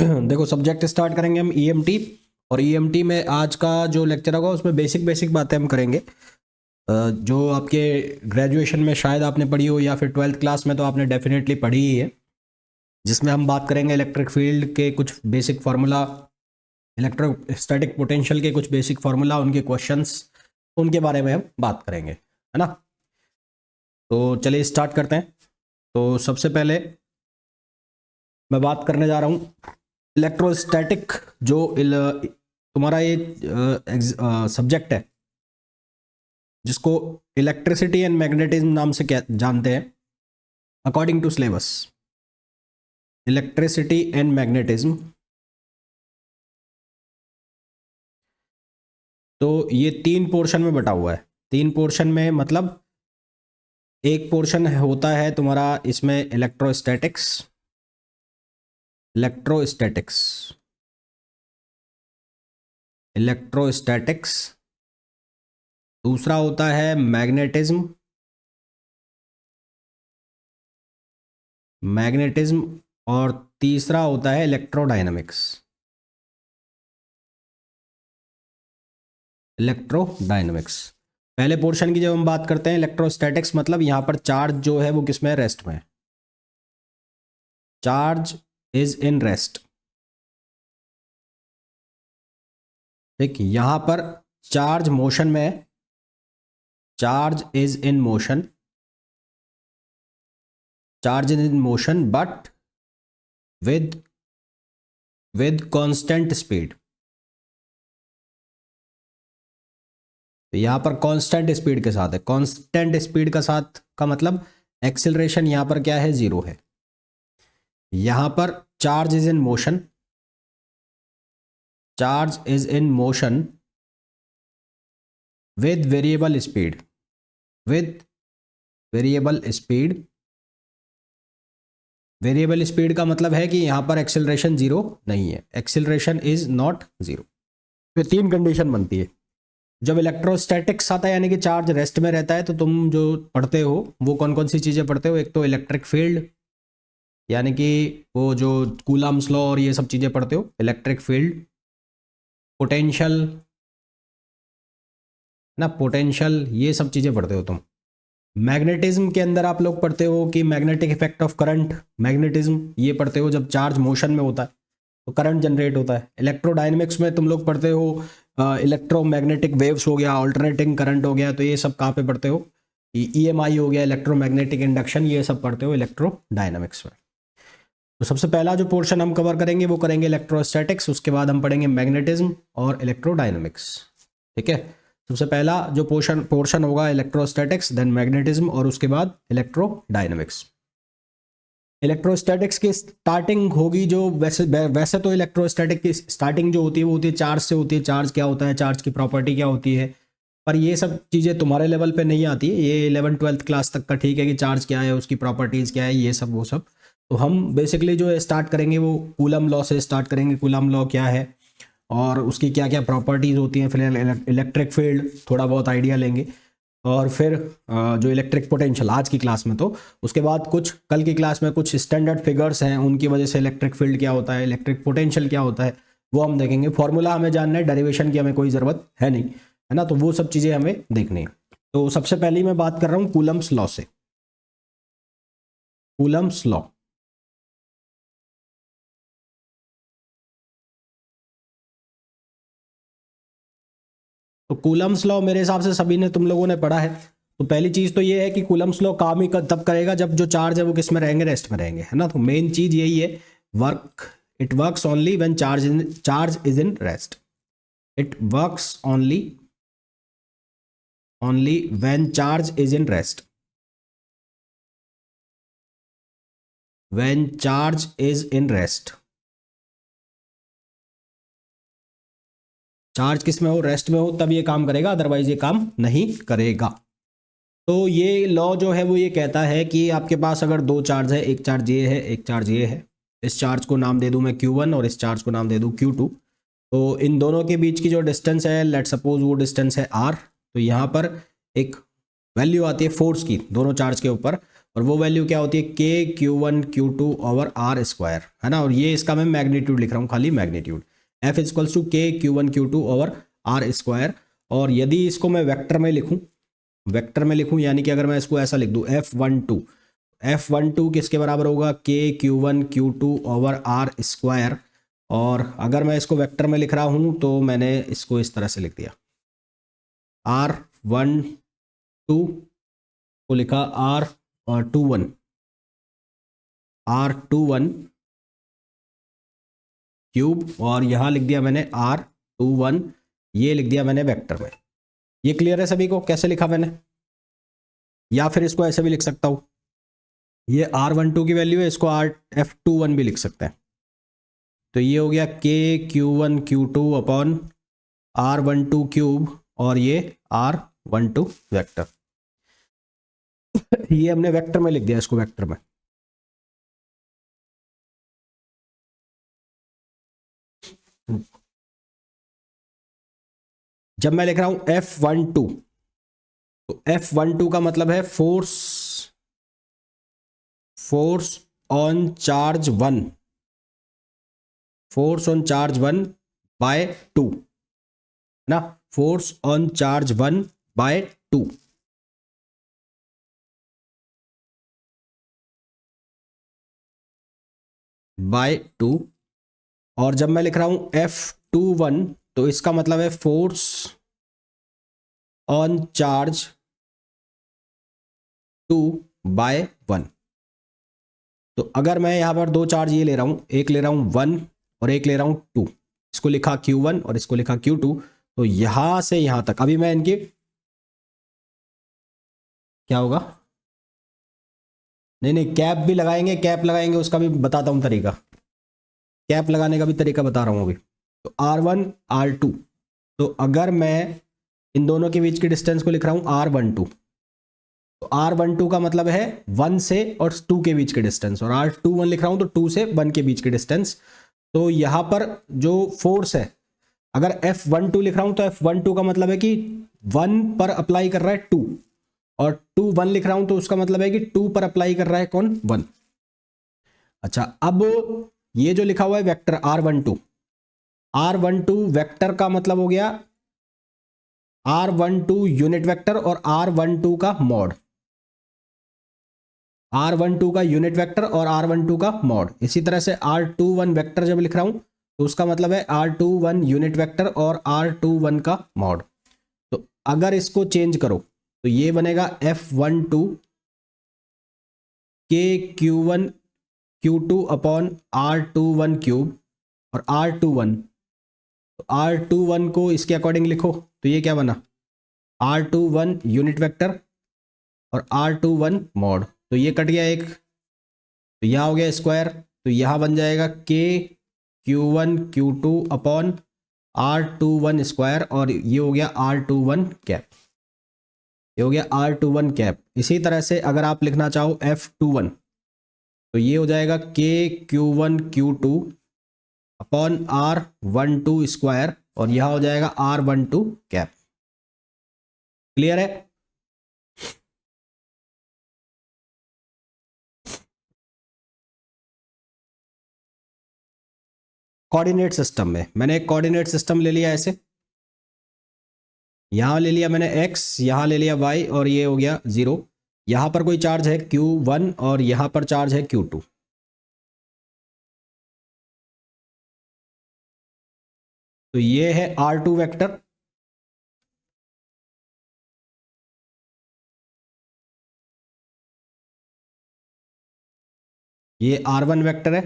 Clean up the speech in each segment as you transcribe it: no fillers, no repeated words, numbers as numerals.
देखो subject start करेंगे हम ईएमटी। और ईएमटी में आज का जो लेक्चर होगा उसमें बेसिक बेसिक बातें हम करेंगे, जो आपके ग्रेजुएशन में शायद आपने पढ़ी हो या फिर 12th क्लास में तो आपने डेफिनेटली पढ़ी ही है। जिसमें हम बात करेंगे इलेक्ट्रिक फील्ड के कुछ बेसिक फार्मूला, इलेक्ट्रोस्टैटिक पोटेंशियल के कुछ बेसिक फार्मूला, उनके क्वेश्चंस, उनके बारे में हम बात करेंगे, है ना। तो चलिए स्टार्ट करते हैं। तो सबसे पहले मैं बात करने जा रहा हूँ इलेक्ट्रोस्टैटिक, जो तुम्हारा ये सब्जेक्ट है जिसको इलेक्ट्रिसिटी एंड मैग्नेटिज्म नाम से क्या जानते हैं according to syllabus. Electricity and magnetism, तो ये 3 पोर्शन में बटा हुआ है। 3 पोर्शन में मतलब एक पोर्शन होता है तुम्हारा इसमें इलेक्ट्रोस्टैटिक्स, इलेक्ट्रोस्टैटिक्स, दूसरा होता है मैग्नेटिज्म, और तीसरा होता है इलेक्ट्रोडायनामिक्स। पहले पोर्शन की जब हम बात करते हैं इलेक्ट्रोस्टैटिक्स, मतलब यहां पर चार्ज जो है वो किसमें, रेस्ट में। Charge is in rest. ठीक, यहां पर चार्ज मोशन में है, charge is in motion, but with constant speed. तो यहां पर कांस्टेंट स्पीड के साथ है। कांस्टेंट स्पीड का साथ का मतलब एक्सेलरेशन यहां पर क्या है, 0 है। यहां पर charge is in motion, with variable speed का मतलब है कि यहां पर एक्सेलरेशन 0 नहीं है, एक्सेलरेशन इज नॉट 0। तो 3 कंडीशन बनती है जब इलेक्ट्रोस्टैटिक्स आता है, यानी कि चार्ज रेस्ट में रहता है। तो तुम जो पढ़ते हो वो कौन कौन सी चीज़ें पढ़ते हो, एक तो इलेक्ट्रिक फील्ड, यानी कि वो जो कूलम्स लॉ और ये सब चीज़ें पढ़ते हो, इलेक्ट्रिक फील्ड, पोटेंशियल ना, पोटेंशियल, ये सब चीज़ें पढ़ते हो तुम। मैग्नेटिज्म के अंदर आप लोग पढ़ते हो कि magnetic effect of current, magnetism ये पढ़ते हो, जब चार्ज मोशन में होता है तो करंट जनरेट होता है। इलेक्ट्रोडायनेमिक्स में तुम लोग पढ़ते हो इलेक्ट्रोमैग्नेटिक वेव्स हो गया, ऑल्टरनेटिंग करंट हो गया, तो ये सब कहाँ पे पढ़ते हो, ईएमआई हो गया, इलेक्ट्रोमैग्नेटिक इंडक्शन, ये सब पढ़ते हो इलेक्ट्रोडायनामिक्स में। तो सबसे पहला जो पोर्शन हम कवर करेंगे वो करेंगे इलेक्ट्रोस्टैटिक्स, उसके बाद हम पढ़ेंगे मैग्नेटिज्म और इलेक्ट्रोडायनामिक्स। ठीक है, सबसे पहला जो पोर्शन होगा इलेक्ट्रोस्टैटिक्स, देन मैग्नेटिज्म और उसके बाद इलेक्ट्रोडायनामिक्स। इलेक्ट्रोस्टैटिक्स की स्टार्टिंग होगी जो वैसे तो इलेक्ट्रोस्टैटिक की स्टार्टिंग जो होती है वो होती है चार्ज से होती है। चार्ज क्या होता है, चार्ज की प्रॉपर्टी क्या होती है, पर ये सब चीज़ें तुम्हारे लेवल पे नहीं आती है। ये 11th-12th क्लास तक का ठीक है कि चार्ज क्या है, उसकी प्रॉपर्टीज़ क्या है, ये सब वो सब। तो हम बेसिकली जो स्टार्ट करेंगे वो कूलम लॉ से स्टार्ट करेंगे। कूलम लॉ क्या है और उसकी क्या क्या प्रॉपर्टीज़ होती हैं, फिर इलेक्ट्रिक फील्ड थोड़ा बहुत आइडिया लेंगे, और फिर जो इलेक्ट्रिक पोटेंशियल आज की क्लास में। तो उसके बाद कुछ कल की क्लास में कुछ स्टैंडर्ड फिगर्स हैं, उनकी वजह से इलेक्ट्रिक फील्ड क्या होता है, इलेक्ट्रिक पोटेंशियल क्या होता है, वो हम देखेंगे। फॉर्मूला हमें जानना है, डेरिवेशन की हमें कोई ज़रूरत है नहीं, है ना। तो वो सब चीज़ें हमें देखनी है। तो सबसे पहले मैं बात कर रहा हूँ कूलम्स लॉ से। कूलम्स लॉ, तो कूलम्स लॉ मेरे हिसाब से सभी ने, तुम लोगों ने पढ़ा है। तो पहली चीज़ तो ये है कि कूलम्स लॉ काम ही तब करेगा जब जो चार्ज है वो किस में रहेंगे, रेस्ट में रहेंगे, है ना। तो मेन चीज़ यही है, it works only when charge is in rest. It works only when charge is in rest. When charge is in rest, charge किस में हो, रेस्ट में हो, तब ये काम करेगा, अदरवाइज ये काम नहीं करेगा। तो ये लॉ जो है वो ये कहता है कि आपके पास अगर 2 चार्ज है, एक चार्ज ये है, एक चार्ज ये है, इस चार्ज को नाम दे दूं मैं Q1 और इस चार्ज को नाम दे दूं Q2। तो इन दोनों के बीच की जो डिस्टेंस है, लेट सपोज वो डिस्टेंस है R। तो यहाँ पर एक वैल्यू आती है फोर्स की दोनों चार्ज के ऊपर, और वो वैल्यू क्या होती है K Q one Q two over R square, है ना। और ये इसका मैं मैग्नीट्यूड लिख रहा हूँ, खाली magnitude, F equals to K Q one Q two over R square. और यदि इसको मैं वेक्टर में लिखूँ, वेक्टर में लिखूँ यानी कि अगर मैं इसको ऐसा लिख दूँ F12 किसके बराबर होगा K Q one Q two over R square. और अगर मैं इसको वेक्टर में लिख रहा हूँ तो मैंने इसको इस तरह से लिख दिया, R12 को लिखा R21 क्यूब, और यहाँ लिख दिया मैंने R21, ये लिख दिया मैंने वेक्टर में। ये क्लियर है सभी को कैसे लिखा मैंने? या फिर इसको ऐसे भी लिख सकता हूँ, ये R12 की वैल्यू है, इसको F21 भी लिख सकते हैं। तो ये हो गया के Q one Q two upon R12 cube, और ये R12 वेक्टर। ये हमने वेक्टर में लिख दिया, इसको वेक्टर में। जब मैं लिख रहा हूं F12, तो F12 का मतलब है force on charge 1, force on charge 1 by 2, है ना, force on charge 1 by 2। By 2। और जब मैं लिख रहा हूं F21, तो इसका मतलब है फोर्स ऑन चार्ज 2 बाय 1। तो अगर मैं यहां पर दो चार्ज ये ले रहा हूं, एक ले रहा हूं 1 और एक ले रहा हूं 2, इसको लिखा Q1 और इसको लिखा Q2, तो यहां से यहां तक अभी मैं इनकी क्या होगा, नहीं नहीं कैप भी लगाएंगे, कैप लगाएंगे उसका भी बताता हूं तरीका, कैप लगाने का भी तरीका बता रहा हूं अभी। तो R1 R2, तो अगर मैं इन दोनों के बीच की डिस्टेंस को लिख रहा हूं R12, तो R12 का मतलब है 1 से और 2 के बीच के डिस्टेंस, और R21 लिख रहा हूं तो 2 से 1 के बीच के डिस्टेंस। तो यहां पर जो फोर्स है, अगर F12 लिख रहा हूं तो F12 का मतलब है कि 1 पर अप्लाई कर रहा है 2, और 2 1 लिख रहा हूं तो उसका मतलब है कि 2 पर अप्लाई कर रहा है कौन, 1। अच्छा, अब ये जो लिखा हुआ है वेक्टर R12 वेक्टर का मतलब हो गया R12 यूनिट वेक्टर और R12 का मॉड, R12 का यूनिट वेक्टर और R12 का मॉड। इसी तरह से R21 वेक्टर जब लिख रहा हूं तो उसका मतलब है R21 यूनिट वेक्टर और R21 का मॉड। तो अगर इसको चेंज करो तो ये बनेगा F12 के Q1 Q2 upon R21 cube, और R21, तो R21 को इसके अकॉर्डिंग लिखो तो ये क्या बना, R21 यूनिट वेक्टर और R21 मॉड। तो ये कट गया एक, तो यहाँ हो गया स्क्वायर, तो यहाँ बन जाएगा के Q1 Q2 upon R21 square, और ये हो गया R21 कैप, ये हो गया R21 कैप। इसी तरह से अगर आप लिखना चाहो F21, तो ये हो जाएगा के Q1 Q2 upon R12 square, और यहाँ हो जाएगा R12 कैप। क्लियर है? कोऑर्डिनेट सिस्टम में मैंने एक कोऑर्डिनेट सिस्टम ले लिया ऐसे, यहां ले लिया मैंने x, यहां ले लिया y, और ये हो गया 0। यहां पर कोई चार्ज है Q1 और यहां पर चार्ज है Q2। तो ये है R2 वेक्टर, ये R1 वेक्टर है,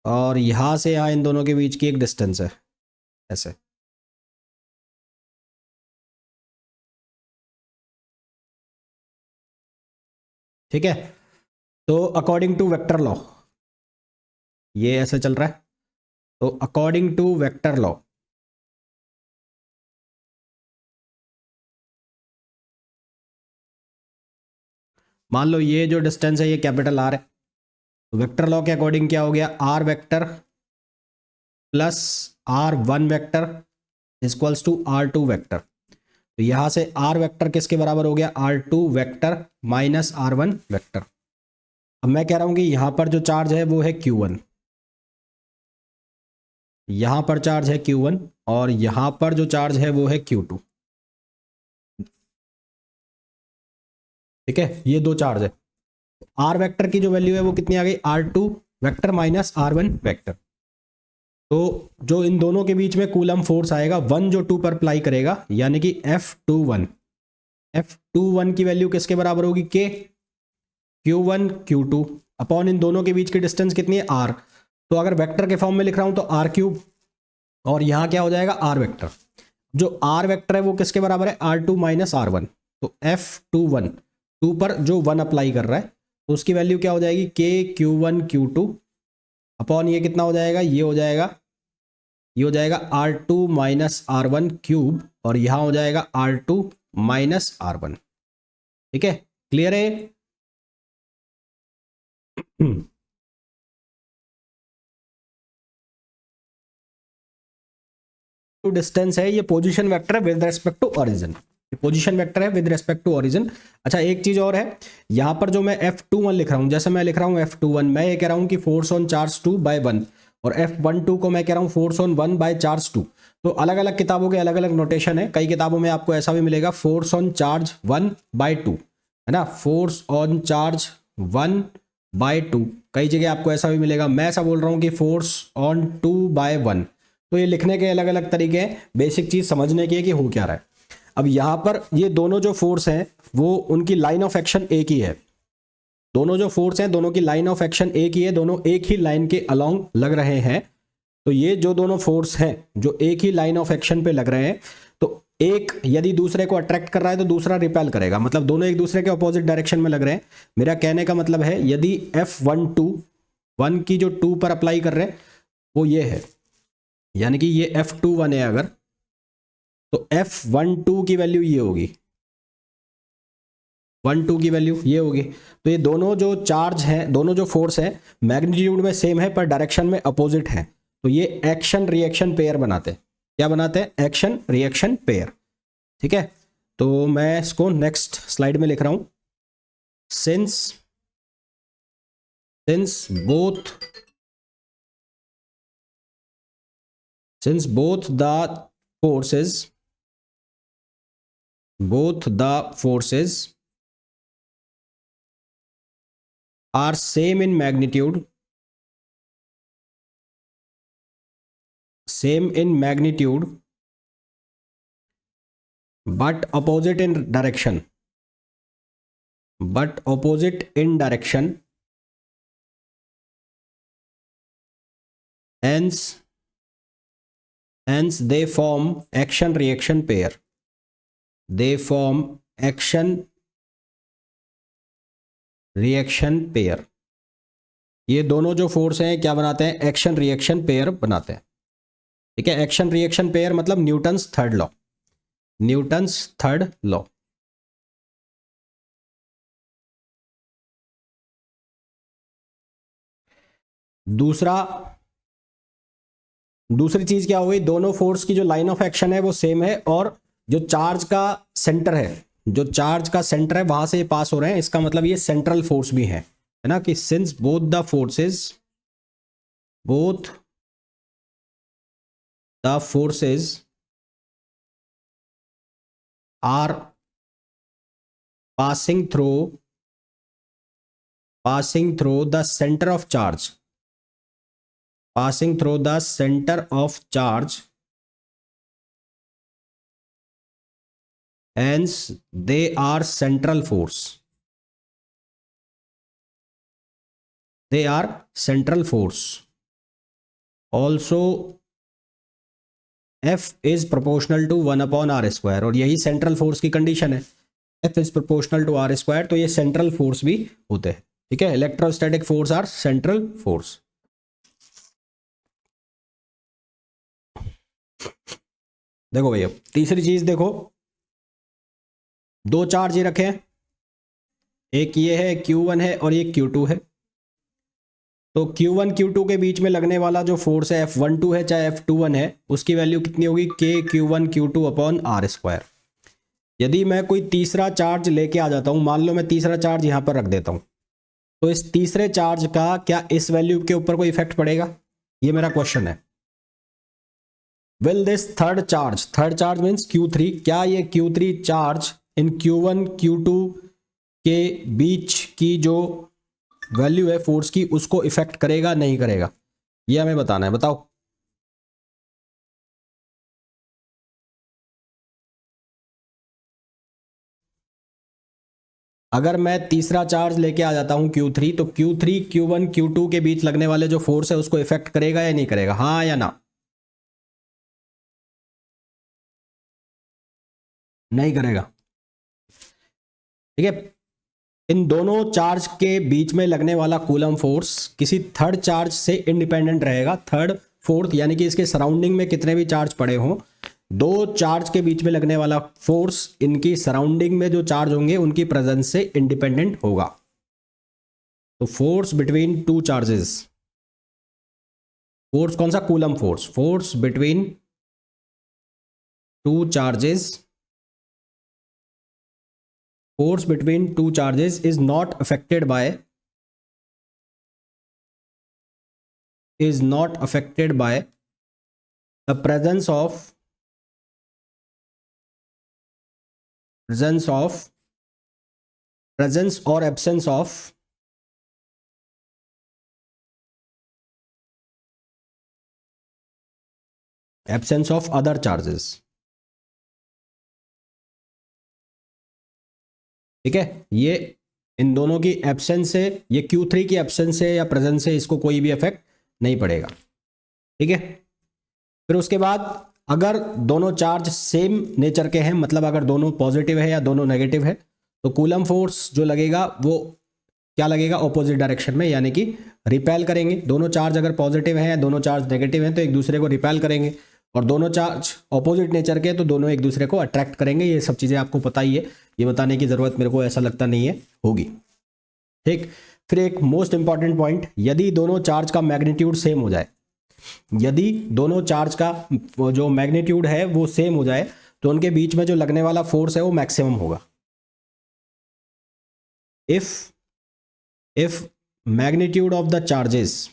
और यहां से यहां इन दोनों के बीच की एक डिस्टेंस है ऐसे। ठीक है, तो अकॉर्डिंग टू वेक्टर लॉ ये ऐसे चल रहा है। तो अकॉर्डिंग टू वेक्टर लॉ, मान लो ये जो डिस्टेंस है ये कैपिटल R है, तो वेक्टर लॉ के अकॉर्डिंग क्या हो गया, R vector plus R1 vector equals to R2 vector. तो यहां से आर वेक्टर किसके बराबर हो गया, R2 vector minus R1 vector. अब मैं कह रहा हूं कि यहां पर जो चार्ज है वो है Q1, यहां पर चार्ज है Q1 और यहां पर जो चार्ज है वो है Q2। ठीक है, ये दो चार्ज है। आर वेक्टर की जो वैल्यू है वो कितनी आ गई, R2 vector minus R1 vector. तो जो इन दोनों के बीच में कूलम फोर्स आएगा 1 जो 2 पर अप्लाई करेगा, यानी कि F21 की वैल्यू किसके बराबर होगी, K Q1 Q2 अपॉन इन दोनों के बीच की डिस्टेंस कितनी है, R। तो अगर वेक्टर के फॉर्म में लिख रहा हूं तो R³ और यहां क्या हो जाएगा, R वेक्टर। जो R वेक्टर है वो किसके बराबर है, R2 माइनस R1। तो F21 2 पर जो 1 अप्लाई कर रहा है तो उसकी वैल्यू क्या हो जाएगी, K Q1 Q2 अपॉन ये कितना हो जाएगा, ये हो जाएगा R2 माइनस R1 क्यूब और यहां हो जाएगा R2 माइनस R1। ठीक है, क्लियर है। डिस्टेंस है, ये पोजीशन वेक्टर है with respect to origin, position vector है विद रेस्पेक्ट टू ओरिजिन। अच्छा एक चीज और है, यहां पर जो मैं F21 लिख रहा हूं, जैसे मैं लिख रहा हूं F21, मैं ये कह रहा हूं कि फोर्स ऑन चार्ज 2 बाय 1 और F12 को मैं कह रहा हूं फोर्स ऑन 1 बाय चार्ज 2। तो अलग अलग किताबों के अलग अलग नोटेशन है, कई किताबों में आपको ऐसा भी मिलेगा फोर्स ऑन चार्ज 1 बाय 2, है ना, फोर्स ऑन चार्ज 1 बाय 2, कई जगह आपको ऐसा भी मिलेगा। मैं ऐसा बोल रहा हूं कि फोर्स ऑन 2 बाय 1। तो ये लिखने के अलग अलग तरीके हैं, बेसिक चीज समझने की है कि हो क्या रहा है। अब यहां पर ये दोनों जो फोर्स हैं वो उनकी लाइन ऑफ एक्शन एक ही है, दोनों जो फोर्स हैं दोनों की लाइन ऑफ एक्शन एक ही है, दोनों एक ही लाइन के अलोंग लग रहे हैं। तो ये जो दोनों फोर्स हैं जो एक ही लाइन ऑफ एक्शन पे लग रहे हैं, तो एक यदि दूसरे को अट्रैक्ट कर रहा है तो दूसरा रिपेल करेगा, मतलब दोनों एक दूसरे के अपोजिट डायरेक्शन में लग रहे हैं। मेरा कहने का मतलब है यदि F1 की जो 2 पर अप्लाई कर रहे हैं वो ये है, यानी कि ये F21 है अगर, तो F12 की वैल्यू ये होगी, 12 की वैल्यू ये होगी। तो ये दोनों जो चार्ज हैं, दोनों जो फोर्स हैं मैग्नीट्यूड में सेम है पर डायरेक्शन में अपोजिट है, तो ये एक्शन रिएक्शन पेयर बनाते हैं। क्या बनाते हैं, एक्शन रिएक्शन पेयर। ठीक है, तो मैं इसको नेक्स्ट स्लाइड में लिख रहा हूं, since both the forces are same in magnitude but opposite in direction, hence they form action reaction pair, ये दोनों जो फोर्स हैं क्या बनाते हैं, एक्शन रिएक्शन पेयर बनाते हैं। ठीक है, एक्शन रिएक्शन पेयर मतलब न्यूटन्स थर्ड लॉ। दूसरी चीज क्या हो गई, दोनों फोर्स की जो लाइन ऑफ एक्शन है वो सेम है और जो चार्ज का सेंटर है वहां से पास हो रहे हैं, इसका मतलब ये सेंट्रल फोर्स भी है ना, कि since both the forces are passing through the center of charge, hence they are central force, also F is proportional to 1 upon r square, और यही सेंट्रल फोर्स की कंडीशन है, F is proportional to r square, तो ये central force भी होते हैं। ठीक है, electrostatic force are central force. देखो भैया तीसरी चीज देखो, दो चार्ज ये रखे हैं, एक ये है Q1 है और ये Q2 है। तो Q1 Q2 के बीच में लगने वाला जो फोर्स है F12 है चाहे F21 है, उसकी वैल्यू कितनी होगी, K Q1 Q2 upon r square. यदि मैं कोई तीसरा चार्ज लेके आ जाता हूँ, मान लो मैं तीसरा चार्ज यहाँ पर रख देता हूँ, तो इस तीसरे चार्ज का क्या इस वैल्यू के ऊपर कोई इफेक्ट पड़ेगा? ये मेरा क्वेश्चन है। Will this third charge means Q3, क्या ये Q3 charge in Q1 Q2 के बीच की जो वैल्यू है फोर्स की उसको इफेक्ट करेगा नहीं करेगा? ये हमें बताना है, बताओ। अगर मैं तीसरा चार्ज लेके आ जाता हूं Q3, तो Q3 Q1 Q2 के बीच लगने वाले जो फोर्स है उसको इफेक्ट करेगा या नहीं करेगा, हाँ या ना? नहीं करेगा। ठीक है। इन दोनों चार्ज के बीच में लगने वाला कूलम फोर्स किसी थर्ड चार्ज से इंडिपेंडेंट रहेगा। थर्ड फोर्थ यानी कि इसके सराउंडिंग में कितने भी चार्ज पड़े हों, दो चार्ज के बीच में लगने वाला फोर्स इनकी सराउंडिंग में जो चार्ज होंगे उनकी प्रेजेंस से इंडिपेंडेंट होगा। तो force between two charges, force कौन सा? Coulomb force. Force between two charges, force between two charges is not affected by the presence or absence of other charges। ठीक है, ये इन दोनों की एब्सेंस से, ये Q3 की एब्सेंस से या प्रेजेंस से इसको कोई भी इफेक्ट नहीं पड़ेगा। ठीक है। फिर उसके बाद अगर दोनों चार्ज सेम नेचर के हैं, मतलब अगर दोनों पॉजिटिव है या दोनों नेगेटिव है, तो कूलम फोर्स जो लगेगा वो क्या लगेगा? ऑपोजिट डायरेक्शन में, यानी कि रिपेल करेंगे। दोनों चार्ज अगर पॉजिटिव हैं या दोनों चार्ज नेगेटिव हैं तो एक दूसरे को रिपेल करेंगे, और दोनों चार्ज ऑपोजिट नेचर के तो दोनों एक दूसरे को अट्रैक्ट करेंगे। ये सब चीज़ें आपको पता ही है, ये बताने की ज़रूरत मेरे को ऐसा लगता नहीं है होगी। ठीक। फिर एक मोस्ट इंपॉर्टेंट पॉइंट, यदि दोनों चार्ज का मैग्नीट्यूड सेम हो जाए, यदि दोनों चार्ज का जो मैग्नीट्यूड है वो सेम हो जाए, तो उनके बीच में जो लगने वाला फोर्स है वो मैक्सिमम होगा। if magnitude of the charges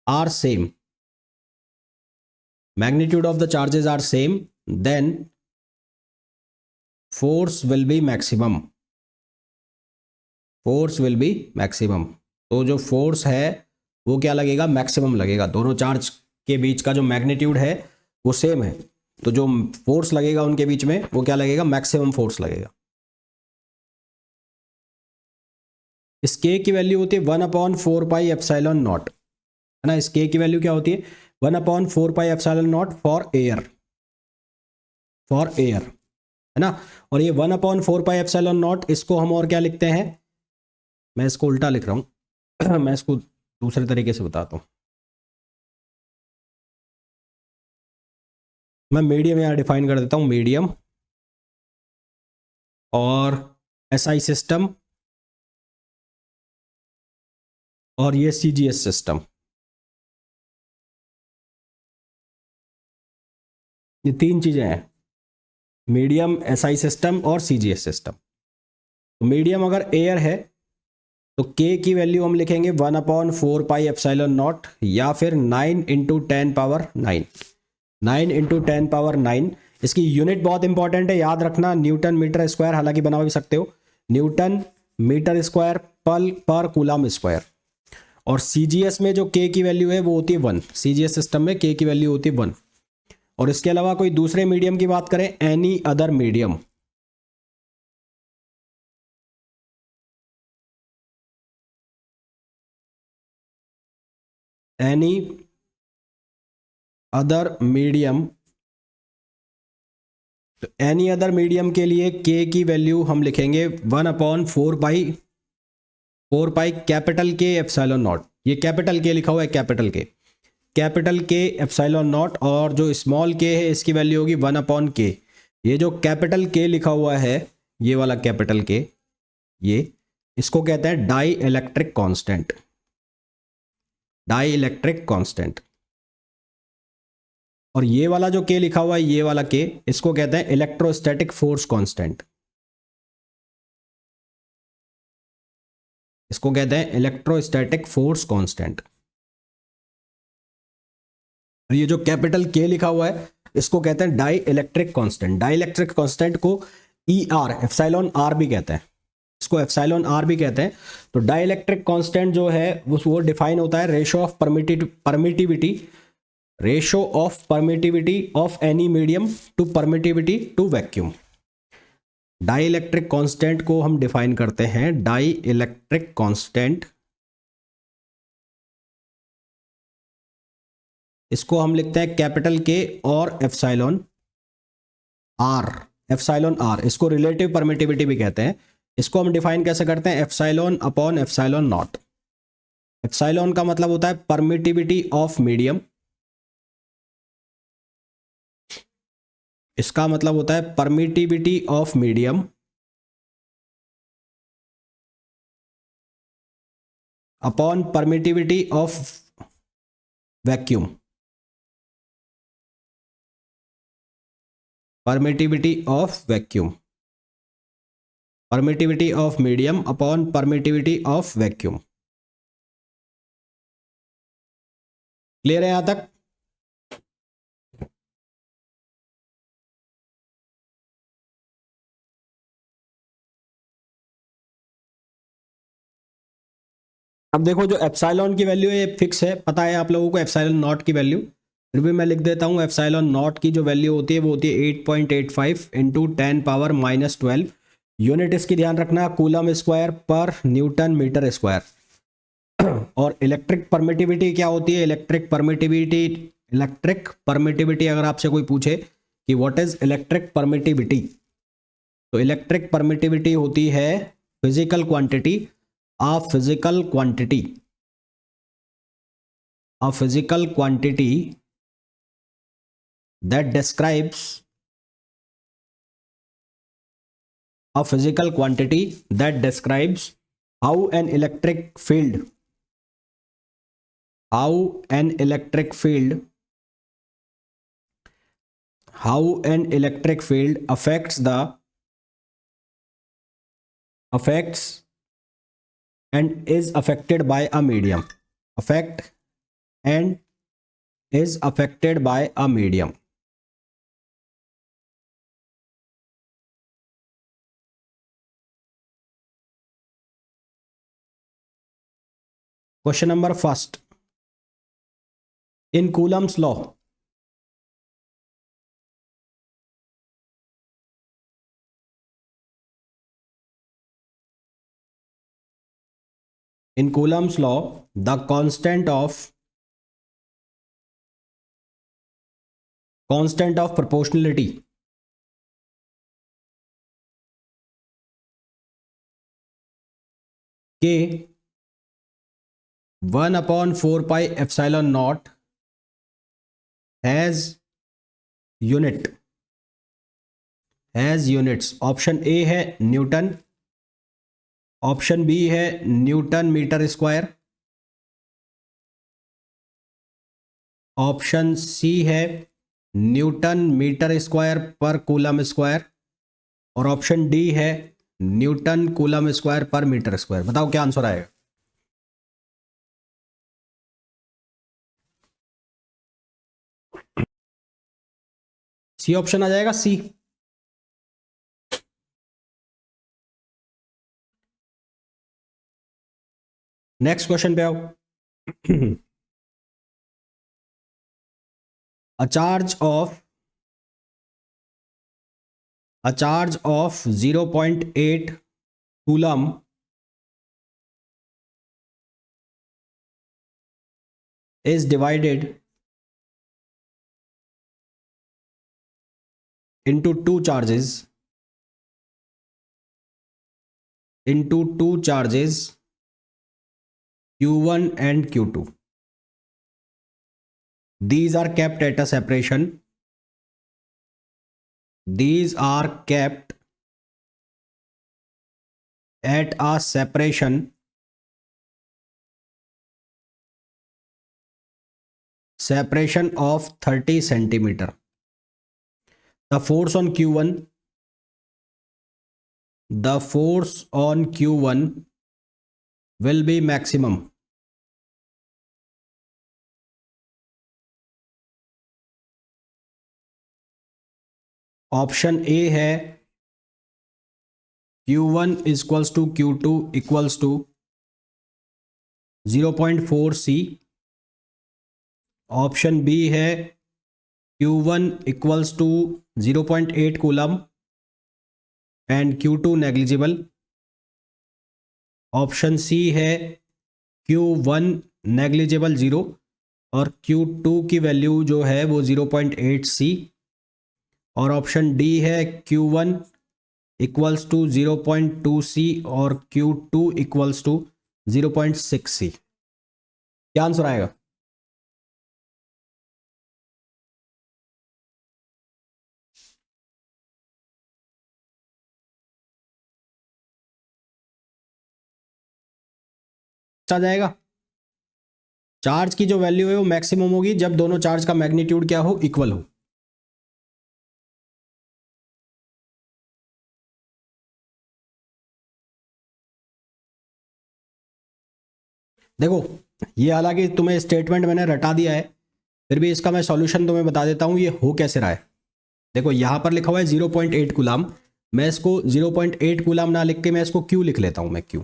are same, then force will be maximum। तो जो फोर्स है वो क्या लगेगा? मैक्सिमम लगेगा। दोनों चार्ज के बीच का जो मैग्नीट्यूड है वो सेम है, तो जो फोर्स लगेगा उनके बीच में वो क्या लगेगा? मैक्सिमम फोर्स लगेगा। इस के की वैल्यू होती है 1/4πε0, है ना। इस के की वैल्यू क्या होती है? 1/4πε0 फॉर एयर, है ना। और ये 1/4πε0 इसको हम और क्या लिखते हैं? मैं इसको उल्टा लिख रहा हूं मैं इसको दूसरे तरीके से बताता हूं। मैं मीडियम यहां डिफाइन कर देता हूं, मीडियम, और एसआई सिस्टम, और ये सीजीएस सिस्टम। ये तीन चीजें हैं, मीडियम, एसआई सिस्टम और सीजीएस सिस्टम। तो मीडियम अगर एयर है तो के की वैल्यू हम लिखेंगे 1/4πε0 या फिर 9 × 10⁹, 9 × 10⁹। इसकी यूनिट बहुत इंपॉर्टेंट है, याद रखना, न्यूटन मीटर स्क्वायर, हालांकि बना भी सकते हो, Newton metre square per coulomb square. और सीजीएस में जो के की वैल्यू है वो होती है 1, सीजीएस सिस्टम में के की वैल्यू होती है 1। और इसके अलावा कोई दूसरे मीडियम की बात करें, any other medium, any other medium, तो एनी अदर मीडियम के लिए के की वैल्यू हम लिखेंगे 1/4π कैपिटल के एप्सिलॉन नॉट। ये कैपिटल के लिखा हुआ है, कैपिटल के एप्सिलॉन नॉट, और जो स्मॉल के है इसकी वैल्यू होगी 1/k। ये जो कैपिटल के लिखा हुआ है, ये वाला कैपिटल के, ये इसको कहते हैं dielectric constant. Dielectric constant. और ये वाला जो के लिखा हुआ है, ये वाला के, इसको कहते हैं इलेक्ट्रोस्टैटिक फोर्स कांस्टेंट। इसको कहते हैं इलेक्ट्रोस्टैटिक फोर्स कांस्टेंट। और ये जो कैपिटल के लिखा हुआ है, इसको कहते हैं dielectric constant. Dielectric constant को ई आर, एप्सिलॉन आर भी कहते हैं, इसको एप्सिलॉन आर भी कहते हैं। तो डाई इलेक्ट्रिक कांस्टेंट जो है वो डिफाइन होता है ratio of permittivity, ratio of permittivity of any medium to permittivity to vacuum. Dielectric constant को हम डिफाइन करते हैं, डाई इलेक्ट्रिक कांस्टेंट, इसको हम लिखते हैं कैपिटल के और एप्सिलॉन आर। एप्सिलॉन आर, इसको रिलेटिव परमिटिविटी भी कहते हैं। इसको हम डिफाइन कैसे करते हैं, epsilon upon epsilon not. Epsilon का मतलब होता है परमिटिविटी ऑफ मीडियम, इसका मतलब होता है permittivity of medium upon permittivity of vacuum. Permittivity of vacuum, permittivity of medium upon permittivity of vacuum. Clear है यहां तक? अब देखो, जो एप्सिलॉन की वैल्यू है ये फिक्स है, पता है आप लोगों को एप्सिलॉन नॉट की वैल्यू, फिर भी मैं लिख देता हूँ। एप्सिलॉन नॉट की जो वैल्यू होती है वो होती है 8.85 इंटू 10⁻⁻12। यूनिट इसकी ध्यान रखना, कूलम स्क्वायर पर न्यूटन मीटर स्क्वायर। और इलेक्ट्रिक परमिटिविटी क्या होती है, इलेक्ट्रिक परमिटिविटी अगर आपसे कोई पूछे कि व्हाट इज इलेक्ट्रिक परमिटिविटी, तो इलेक्ट्रिक परमिटिविटी होती है physical quantity, a physical quantity, a physical quantity that describes, a physical quantity that describes how an electric field, how an electric field, how an electric field affects the, affects and is affected by a medium, affect and is affected by a medium. Question number first. In Coulomb's law, in Coulomb's law, the constant of proportionality K 1/4πε0 has units। Option A है newton, option B है newton metre square, ऑप्शन सी है newton metre square per coulomb square, और option D है newton coulomb square per metre square. बताओ क्या answer आएगा? C option आ जाएगा, सी। नेक्स्ट क्वेश्चन पे आओ। a charge of 0.8 coulomb is divided into two charges, q1 and q2. These are kept at a separation, these are kept at a separation separation of 30 centimeter. The force on Q1 will be maximum. Option A है Q1 equals to Q2 equals to 0.4 C. Option B है Q1 equals to 0.8 coulomb and Q2 negligible. Option सी है Q1 negligible 0 और Q2 की value जो है वो 0.8 C. और option D है Q1 इक्वल्स टू 0.2 C और Q2 इक्वल्स टू 0.6 C. क्या आंसर आएगा? आ जाएगा. चार्ज की जो वैल्यू है वो मैक्सिमम होगी जब दोनों चार्ज का मैग्नीट्यूड क्या हो, इक्वल हो. देखो, ये हालांकि तुम्हें स्टेटमेंट मैंने रटा दिया है, फिर भी इसका मैं सॉल्यूशन तुम्हें बता देता हूँ ये हो कैसे रहा है. देखो यहाँ पर लिखा हुआ है 0.8 कूलाम. मैं इसको 0.8 कूलाम ना लिख के मैं इसको Q लिख लेता हूँ. मैं Q,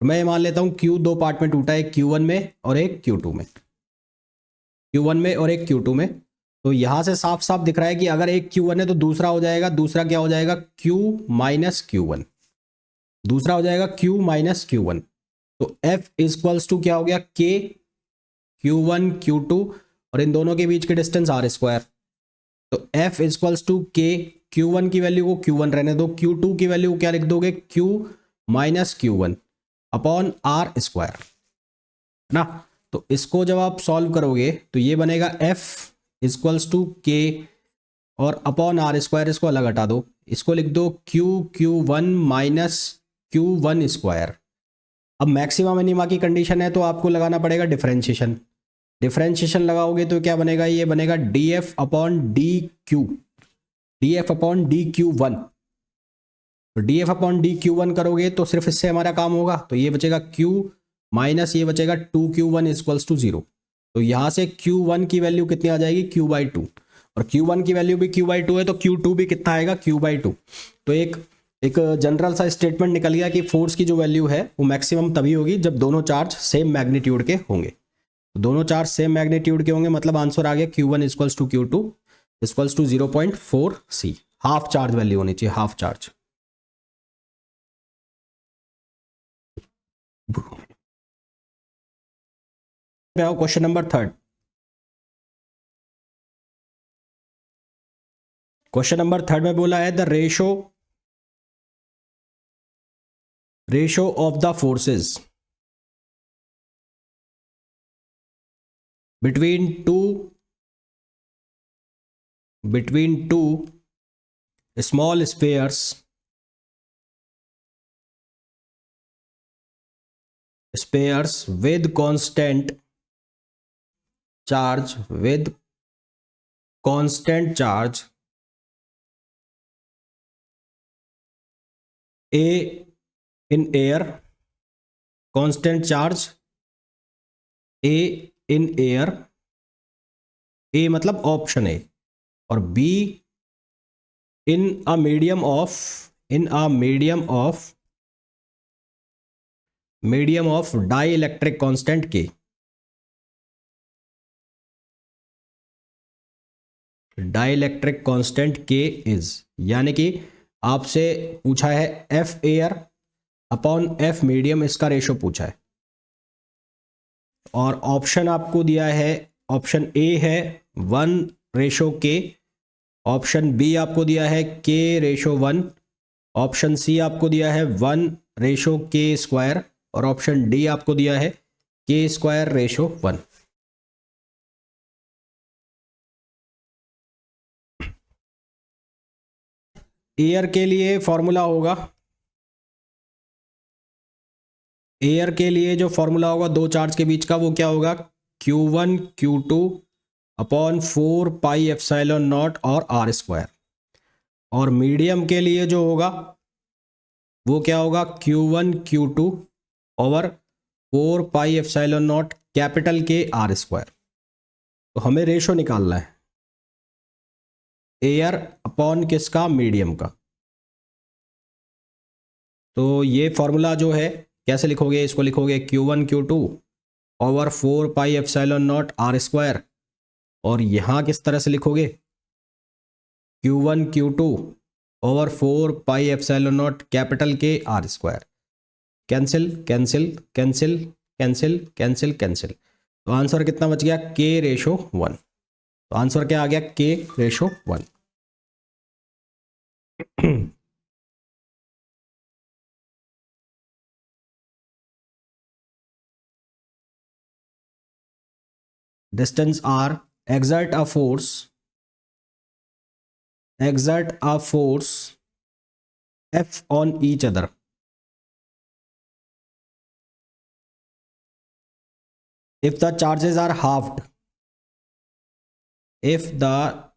मैं ये मान लेता हूँ Q दो पार्ट में टूटा है, Q1 में और एक Q2 में. Q1 में और एक Q2 में. तो यहाँ से साफ साफ दिख रहा है कि अगर एक Q1 है तो दूसरा हो जाएगा, दूसरा क्या हो जाएगा, Q माइनस Q1. दूसरा हो जाएगा Q माइनस Q1. तो F इक्वल्स टू क्या हो गया, K Q1 Q2 और इन दोनों के बीच के डिस्टेंस R स्क्वायर. तो F equals to K, Q1 की वैल्यू को Q1 रहने दो, Q2 की वैल्यू क्या लिख दोगे, Q minus Q1 upon R square ना. तो इसको जब आप सॉल्व करोगे तो ये बनेगा F इक्वल्स टू K और अपॉन R स्क्वायर. इसको अलग हटा दो, इसको लिख दो Q1 माइनस Q1 स्क्वायर. अब मैक्सिमम मिनिमा की कंडीशन है तो आपको लगाना पड़ेगा डिफरेंशिएशन. डिफरेंशिएशन लगाओगे तो क्या बनेगा, ये बनेगा DF upon DQ, DF upon DQ1. तो DF अपॉन DQ1 करोगे तो सिर्फ इससे हमारा काम होगा. तो ये बचेगा Q माइनस ये बचेगा 2Q1 इक्वल्स टू 0. तो यहाँ से Q1 की वैल्यू कितनी आ जाएगी, Q/2. और Q1 की वैल्यू भी Q/2 है तो Q2 भी कितना आएगा, Q/2. तो एक जनरल सा स्टेटमेंट निकल गया कि फोर्स की जो वैल्यू है वो मैक्सिमम तभी होगी जब दोनों चार्ज सेम मैग्नीट्यूड के होंगे. दोनों चार्ज सेम मैग्नीट्यूड के होंगे मतलब आंसर आ गया Q1 equals to Q2 equals to 0.4 C. Half charge value होनी चाहिए, half charge. Question number 3. Question number 3 में बोला है the ratio of the forces between two small spheres with constant charge A in air, constant charge A in air, A मतलब option A, और B in a medium of dielectric constant K. Dielectric constant K is, यानी कि आपसे पूछा है F air upon F medium, इसका ratio पूछा है. और ऑप्शन आपको दिया है, ऑप्शन ए है 1:K, ऑप्शन बी आपको दिया है K:1, ऑप्शन सी आपको दिया है 1:K², और ऑप्शन डी आपको दिया है K²:1. एयर के लिए फॉर्मूला होगा, एयर के लिए जो फॉर्मूला होगा दो चार्ज के बीच का वो क्या होगा, Q1 Q2 upon 4 pi epsilon not और आर स्क्वायर। और मीडियम के लिए जो होगा वो क्या होगा, Q1 Q2 over 4 pi epsilon naught capital K R square. तो हमें रेशो निकालना है एयर अपॉन किसका, मीडियम का। तो ये फॉर्मूला जो है कैसे लिखोगे, इसको लिखोगे Q1 Q2 over 4 pi epsilon naught R square. और यहाँ किस तरह से लिखोगे, Q1 Q2 over 4 pi epsilon naught capital K R square. Cancel cancel cancel cancel cancel cancel. तो आंसर कितना बच गया, K/1। तो आंसर क्या आ गया, K/1। Distance R, exert a force F on each other if the charges are halved, if the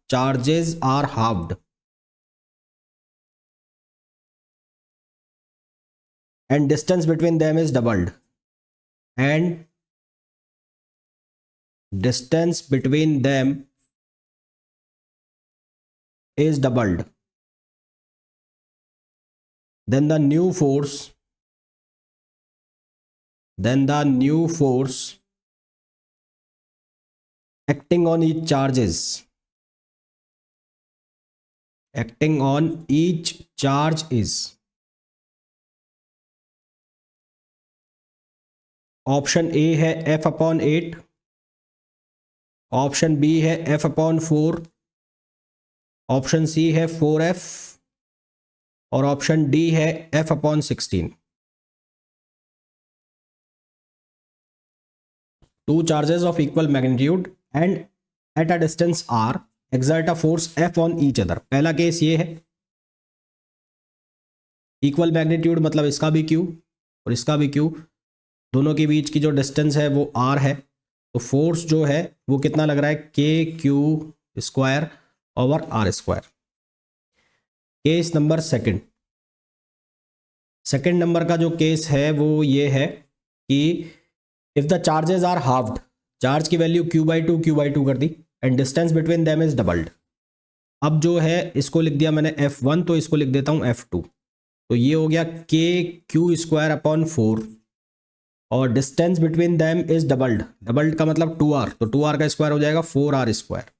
charges are halved and distance between them is doubled, and distance between them is doubled, then the new force acting on each charge is option A है F/8, option B है F/4, option C है 4F और option D है F/16। Two charges of equal magnitude and at a distance r exert a force F on each other। पहला case ये है, equal magnitude मतलब इसका भी Q और इसका भी Q, दोनों के बीच की जो डिस्टेंस है वो R है। तो फोर्स जो है वो कितना लग रहा है, KQ² over R square. Case number second number का जो केस है वो ये है कि if the charges are halved, charge की वैल्यू Q/2 कर दी and distance between them is doubled. अब जो है इसको लिख दिया मैंने F1, तो इसको लिख देता हूँ F2। तो ये हो गया KQ²/4 और distance between them is doubled का मतलब 2R, तो 2R का स्क्वायर हो जाएगा 4R स्क्वायर।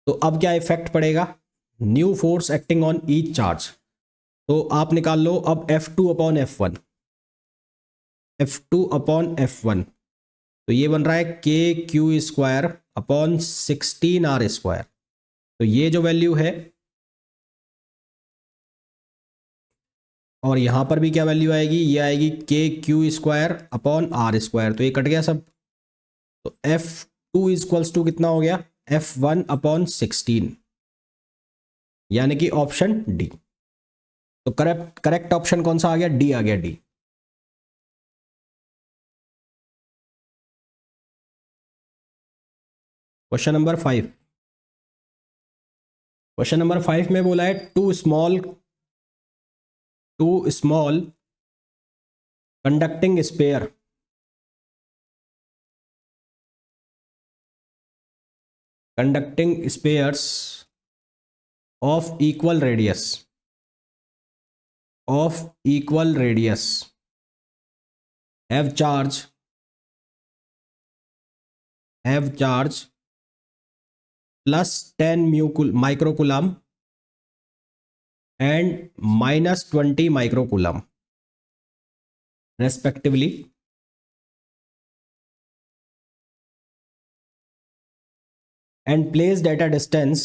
तो अब क्या इफेक्ट पड़ेगा, new force acting on each charge. तो आप निकाल लो अब F2/F1, F2/F1। तो ये बन रहा है KQ²/16R स्क्वायर। तो ये जो वैल्यू है, और यहां पर भी क्या वैल्यू आएगी, ये आएगी KQ²/R स्क्वायर। तो ये कट गया सब। तो F2 कितना हो गया, F1/16, यानी कि ऑप्शन डी। तो करेक्ट ऑप्शन कौन सा आ गया, डी आ गया, डी। क्वेश्चन नंबर 5 में बोला है two small conducting sphere of equal radius have charge plus 10 microcoulomb and minus 20 microcoulomb respectively, and placed at a distance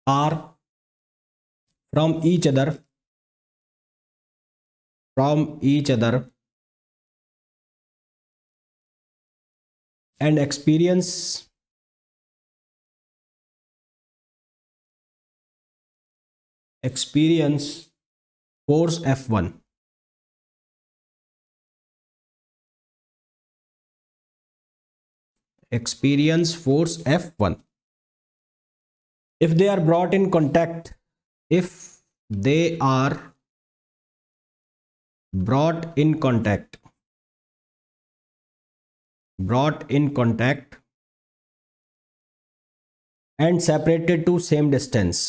r from each other and experience force F1। experience force F1. If they are brought in contact, if they are brought in contact and separated to same distance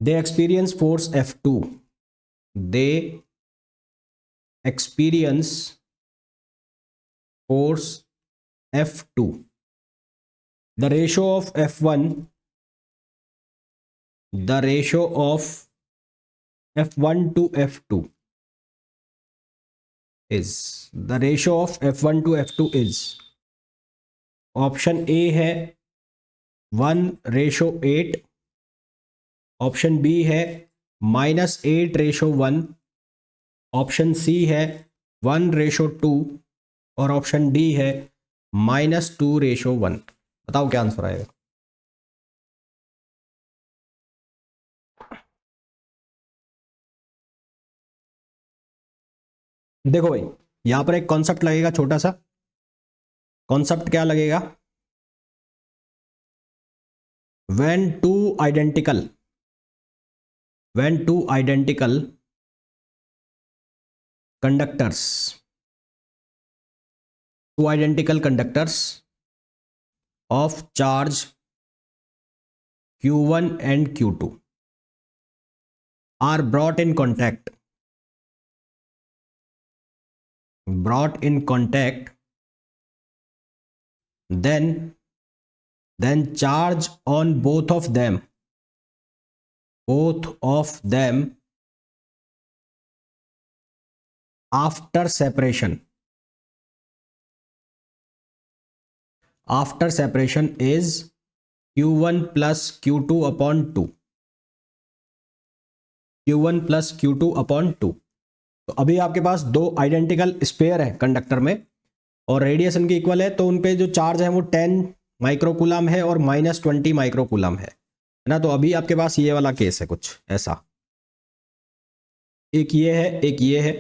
they experience force F2. They experience force F2. The ratio of F1 to F2 is option A है 1:8, option B है -8:1, option C है 1:2 और option D है -2:1। बताओ क्या answer आएगा। देखो भाई, यहां पर एक कॉन्सेप्ट लगेगा, छोटा सा कॉन्सेप्ट। क्या लगेगा? when two identical conductors of charge q1 and q2 are brought in contact, then charge on both of them after separation is q1 plus q2 upon 2। तो अभी आपके पास दो आइडेंटिकल स्पेयर है कंडक्टर में और रेडिएशन के इक्वल है, तो उन पे जो चार्ज है वो 10 माइक्रोकूलम है और -20 माइक्रोकूलम है ना। तो अभी आपके पास ये वाला केस है कुछ ऐसा, एक ये है,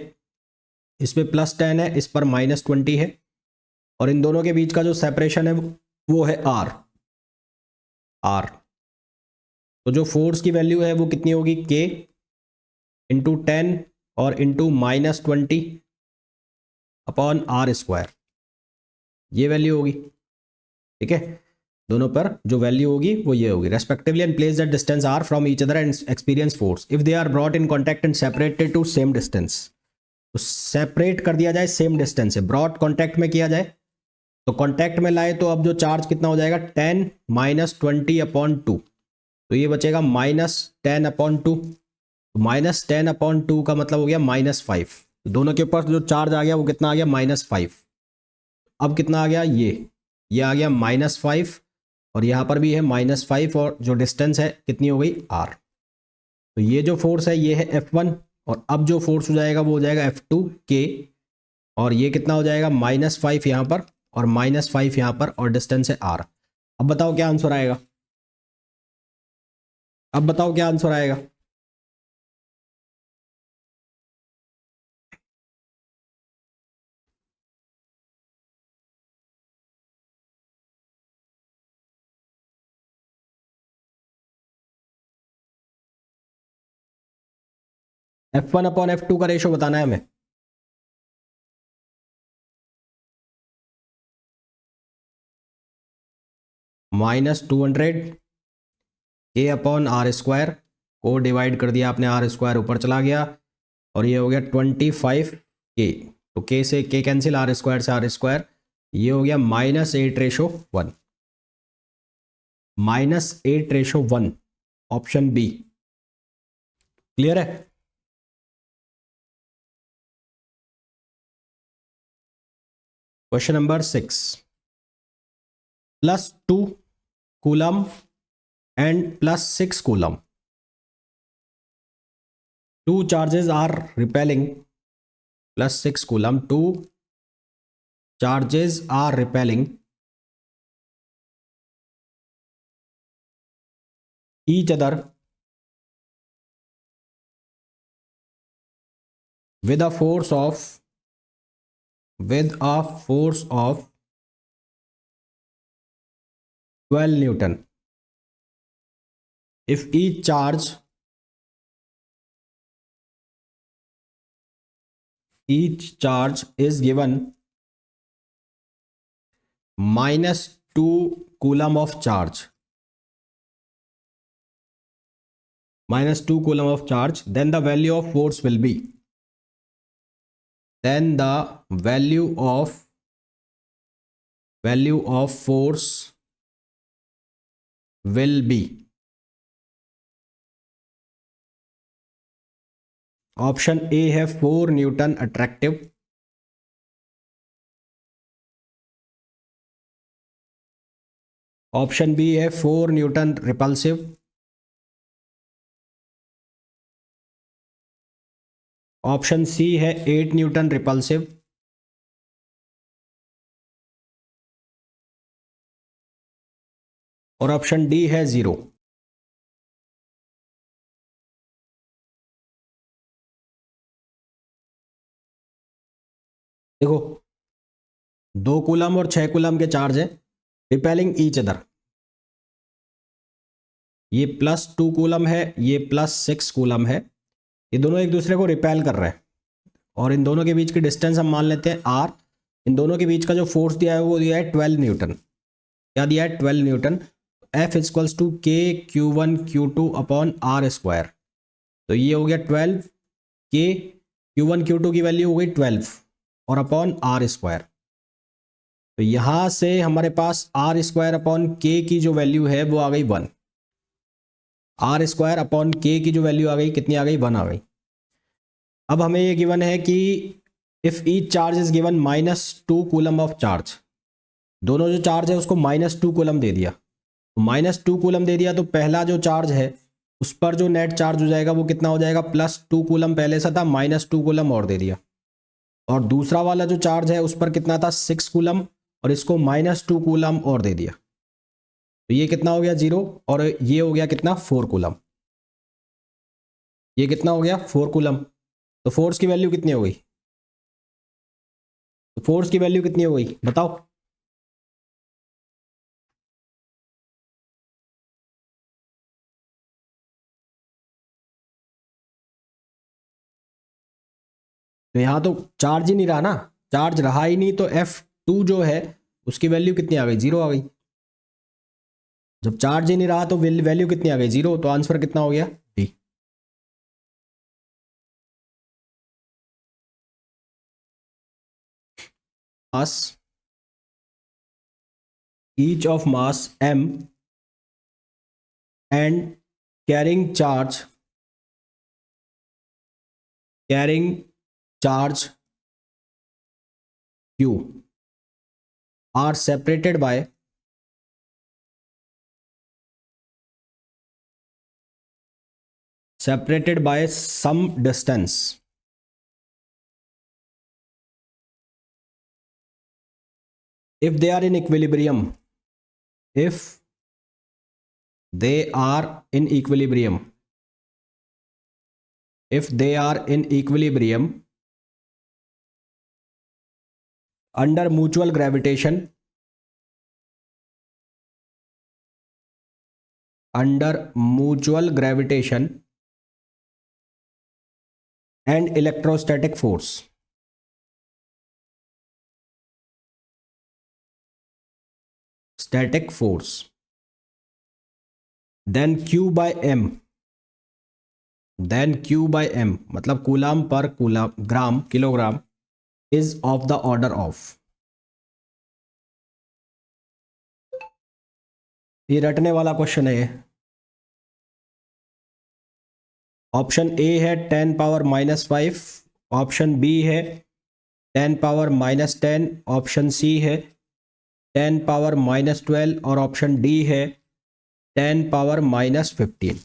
इस पे +10 है, इस पर -20 है, और इन दोनों के बीच का जो सेपरेशन है वो है R। तो जो फोर्स की वैल्यू है वो कितनी होगी? K इंटू 10 और इंटू -20 अपॉन R², ये वैल्यू होगी। ठीक है, दोनों पर जो वैल्यू होगी वो ये होगी respectively, and place that distance R from each other and experience force if they are brought in contact and separated to same distance. तो सेपरेट कर दिया जाए सेम डिस्टेंस से, ब्रॉट कॉन्टैक्ट में किया जाए, तो कॉन्टैक्ट में लाए तो अब जो चार्ज कितना हो जाएगा? 10 -20 अपॉन 2, तो ये बचेगा -10 अपॉन 2। -10 अपॉन 2 का मतलब हो गया -5। दोनों के ऊपर जो चार्ज आ गया वो कितना आ गया? -5। अब कितना आ गया? ये आ गया -5, और यहाँ पर भी है -5, और जो डिस्टेंस है कितनी हो गई? R। तो ये जो फोर्स है ये है F1, और अब जो फोर्स हो जाएगा वो हो जाएगा F2 K, और ये कितना हो जाएगा? -5 यहाँ पर और -5 यहाँ पर, और डिस्टेंस है R। अब बताओ क्या आंसर आएगा? F1 अपॉन F2 का रेशो बताना है हमें। -200 K अपॉन R² को डिवाइड कर दिया आपने, R² ऊपर चला गया, और ये हो गया 25K। तो K से K कैंसिल, R² से R², ये हो गया -8:1। -8:1, ऑप्शन बी। क्लियर है? Question number 6, +2 coulomb and +6 coulomb. Two charges are repelling, +6 coulomb. Two charges are repelling each other with a force of 12 Newton. If each charge is given -2 coulomb of charge, then the value of force will be, force will be option A है 4 Newton attractive, option B है 4 Newton repulsive, option C है 8 Newton repulsive, और option D है 0। देखो 2 coulomb और 6 coulomb के charge है repelling each other. ये +2 कूलम है, ये +6 कूलम है, ये दोनों एक दूसरे को रिपेल कर रहे हैं और इन दोनों के बीच की डिस्टेंस हम मान लेते हैं r। इन दोनों के बीच का जो फोर्स दिया है वो दिया है 12 न्यूटन। क्या दिया है? 12 Newton. F = K Q1 Q2 upon r²। तो ये हो गया 12, K Q1 Q2 की वैल्यू हो गई 12 और अपॉन r²। तो यहां से हमारे पास r² अपॉन K की जो वैल्यू है वो आ गई 1। r² अपॉन K की जो वैल्यू आ गई कितनी आ गई? 1 आ गई। अब हमें ये गिवन है कि if each charge is given -2 coulomb of charge, दोनों जो चार्ज है उसको -2 कूलम दे दिया, तो -2 कूलम दे दिया तो पहला जो चार्ज है उस पर जो नेट चार्ज हो जाएगा वो कितना हो जाएगा? +2 कूलम पहले से था, -2 कूलम और दे दिया, और दूसरा वाला जो चार्ज है उस पर कितना था? 6 कूलम, और इसको -2 कूलम और दे दिया, तो ये कितना हो गया? 0, और ये हो गया कितना? 4 कूलम। ये कितना हो गया? 4 कूलम। तो फोर्स की वैल्यू कितनी हो गई? तो फोर्स की वैल्यू कितनी हो गई बताओ? तो यहां तो चार्ज ही नहीं रहा ना, चार्ज रहा ही नहीं, तो F2 जो है उसकी वैल्यू कितनी आ गई? 0 आ गई। जब चार्ज ही नहीं रहा तो वैल्यू कितनी आ गई? 0। तो आंसर कितना हो गया? D. Mass, each of mass m and carrying charge q are separated by some distance if they are in equilibrium. If they are in equilibrium, under mutual gravitation, and electrostatic force, then Q by m मतलब coulomb per kilogram is of the order of। ये रटने वाला question है। Option A है 10 power -5, option B है 10 power -10, option C है 10 power -12 और option D है 10 पावर -15।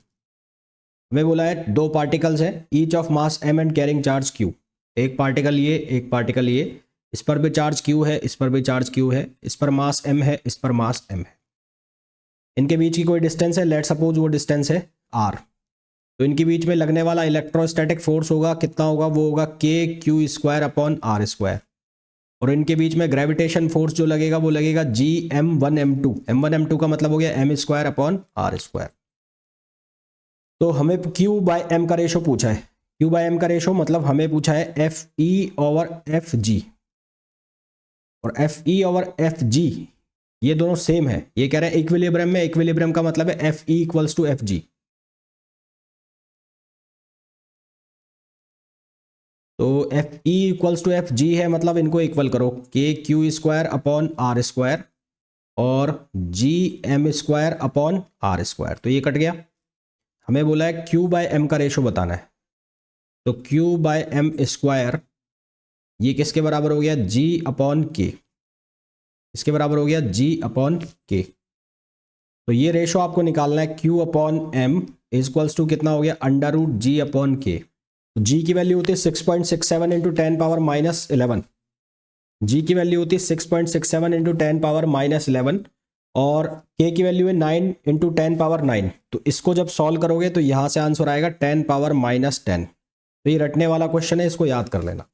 हमें बोला है 2 पार्टिकल्स हैं, each of mass m and carrying charge q। एक पार्टिकल ये, एक पार्टिकल ये, इस पर भी चार्ज q है, इस पर भी चार्ज q है, इस पर मास m है, इस पर मास m है। इनके बीच की कोई डिस्टेंस है, लेट सपोज वो डिस्टेंस है r। तो इनके बीच में लगने वाला इलेक्ट्रोस्टैटिक फोर्स होगा, कितना होगा, वो होगा KQ²/R²। और इनके बीच में ग्रेविटेशन फोर्स जो लगेगा वो लगेगा GM1m2। M1m2 का मतलब हो गया m²/R²। तो हमें Q/m का रेशो पूछा है। Q/m का रेशो मतलब हमें पूछा है FE/FG, और FE/FG ये दोनों सेम है। ये कह रहा है इक्विलिब्रियम में, इक्विलिब्रियम का मतलब है FE=FG। तो FE=FG है, मतलब इनको इक्वल करो, KQ²/R² और GM²/R²। तो ये कट गया। हमें बोला है Q/m का रेशो बताना है। तो Q/m² ये किसके बराबर हो गया, G/K। इसके बराबर हो गया G/K। तो ये रेशो आपको निकालना है। Q/m इक्वल्स टू कितना हो गया, √G/K। G की वैल्यू होती है 6.67 इंटू 10⁻11। G की वैल्यू होती है 6.67 इंटू 10⁻11 और K की वैल्यू है 9 इंटू 10⁻9। तो इसको जब सॉल्व करोगे तो यहाँ से आंसर आएगा 10⁻10। तो ये रटने वाला क्वेश्चन है, इसको याद कर लेना।